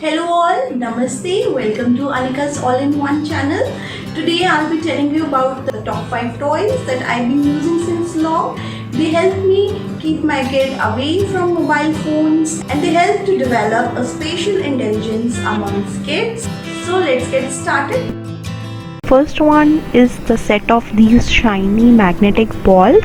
Hello all, Namaste, welcome to Anika's All-in-One channel. Today I'll be telling you about the top 5 toys that I've been using since long. They help me keep my kid away from mobile phones and they help to develop a spatial intelligence amongst kids. So let's get started. First one is the set of these shiny magnetic balls.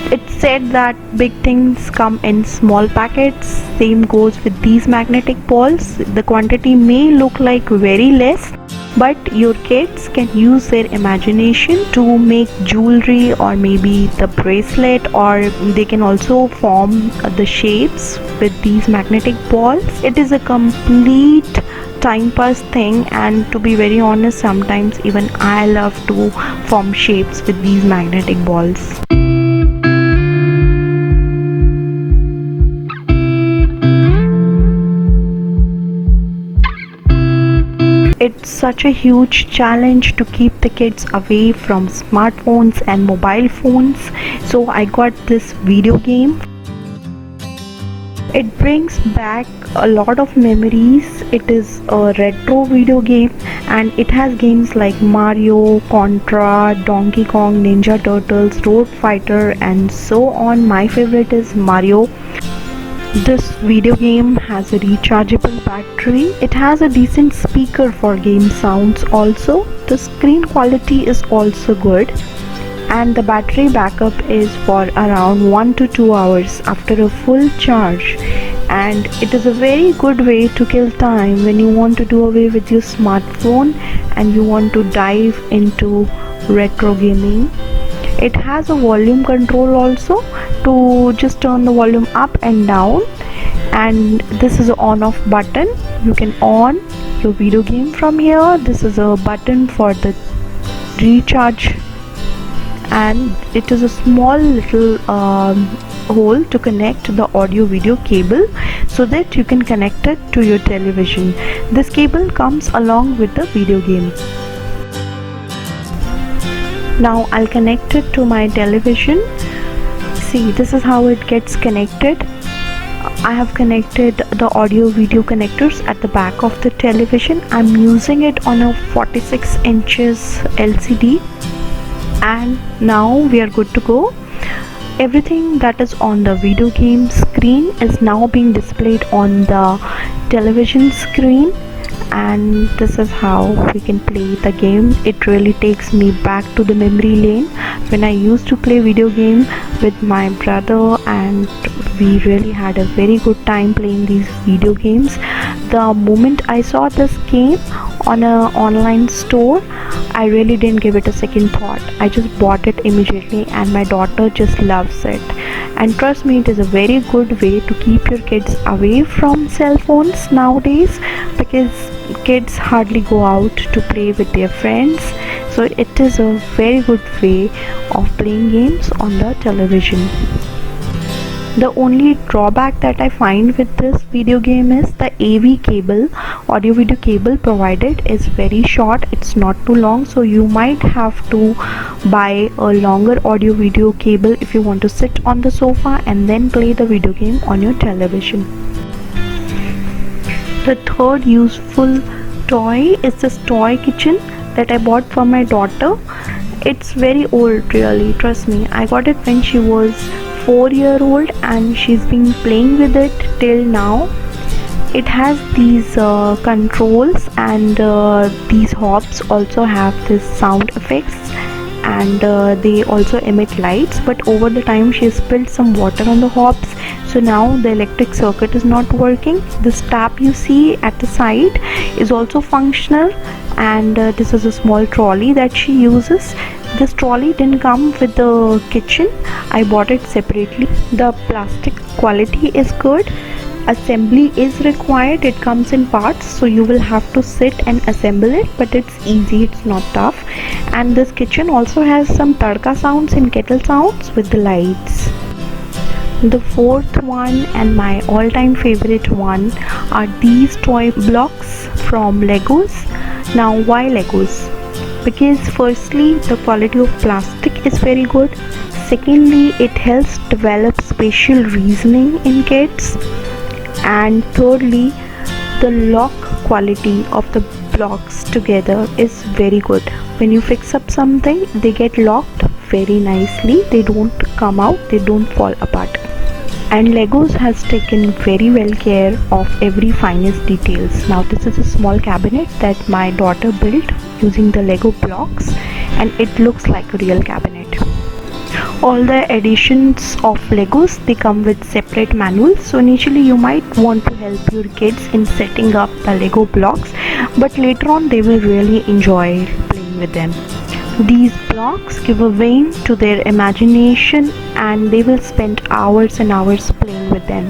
It's said that big things come in small packets. Same goes with these magnetic balls. The quantity may look like very less, but your kids can use their imagination to make jewelry or maybe the bracelet, or they can also form the shapes with these magnetic balls. It is a complete time pass thing, and to be very honest, sometimes even I love to form shapes with these magnetic balls. It's such a huge challenge to keep the kids away from smartphones and mobile phones, so I got this video game. It brings back a lot of memories. It is a retro video game and it has games like Mario, Contra, Donkey Kong, Ninja Turtles, Road Fighter, and so on. My favorite is Mario. This video game has a rechargeable battery. It has a decent speaker for game sounds also. The screen quality is also good and the battery backup is for around 1 to 2 hours after a full charge, and it is a very good way to kill time when you want to do away with your smartphone and you want to dive into retro gaming. It has a volume control also to just turn the volume up and down, and this is an on off button. You can on your video game from here. This is a button for the recharge, and it is a small little hole to connect the audio video cable so that you can connect it to your television. This cable comes along with the video game. Now I'll connect it to my television. See, this is how it gets connected. I have connected the audio video connectors at the back of the television. I'm using it on a 46 inches LCD, and now we are good to go. Everything that is on the video game screen is now being displayed on the television screen, and this is how we can play the game. It really takes me back to the memory lane when I used to play video game with my brother, and we really had a very good time playing these video games. The moment I saw this game on an online store, I really didn't give it a second thought. I just bought it immediately and my daughter just loves it. And trust me, it is a very good way to keep your kids away from cell phones nowadays, because kids hardly go out to play with their friends. So it is a very good way of playing games on the television. The only drawback that I find with this video game is the AV cable, audio video cable provided is very short. It's not too long, so you might have to buy a longer audio video cable if you want to sit on the sofa and then play the video game on your television. The third useful toy is this toy kitchen that I bought for my daughter. It's very old, really, trust me. I got it when she was 4-year-old and she's been playing with it till now. It has these controls, and these hobs also have this sound effects, and they also emit lights, but over the time she spilled some water on the hobs, so now the electric circuit is not working. This tap you see at the side is also functional, and this is a small trolley that she uses. This trolley didn't come with the kitchen. I bought it separately. The plastic quality is good. Assembly is required. It comes in parts, so you will have to sit and assemble it, but it's easy, it's not tough. And this kitchen also has some tadka sounds and kettle sounds with the lights. The fourth one and my all-time favorite one are these toy blocks from Legos. Now why Legos? Because firstly, the quality of plastic is very good. Secondly, it helps develop spatial reasoning in kids. And thirdly, The lock quality of the blocks together is very good. When you fix up something, they get locked very nicely. They don't come out, they don't fall apart. And Legos has taken very well care of every finest details. Now this is a small cabinet that my daughter built using the Lego blocks, and it looks like a real cabinet. All the editions of Legos, they come with separate manuals, so initially you might want to help your kids in setting up the Lego blocks, but later on they will really enjoy playing with them. These blocks give a vein to their imagination and they will spend hours and hours playing with them.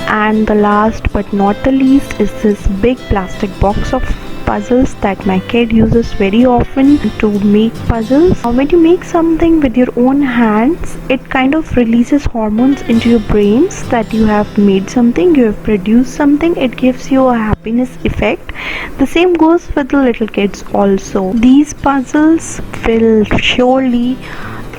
And the last but not the least is this big plastic box of puzzles that my kid uses very often to make puzzles. When you make something with your own hands, it kind of releases hormones into your brains that you have made something, you have produced something. It gives you a happiness effect. The same goes with the little kids also. These puzzles will surely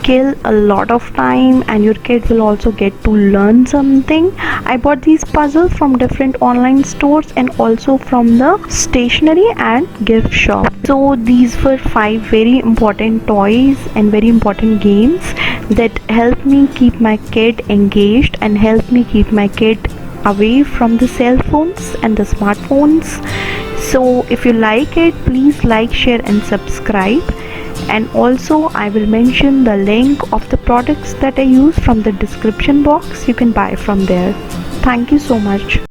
kill a lot of time and your kid will also get to learn something. I bought these puzzles from different online stores and also from the stationery and gift shop. So these were 5 very important toys and very important games that help me keep my kid engaged and help me keep my kid away from the cell phones and the smartphones. So if you like it, please like, share and subscribe. And also I will mention the link of the products that I use from the description box. You can buy from there. Thank you so much.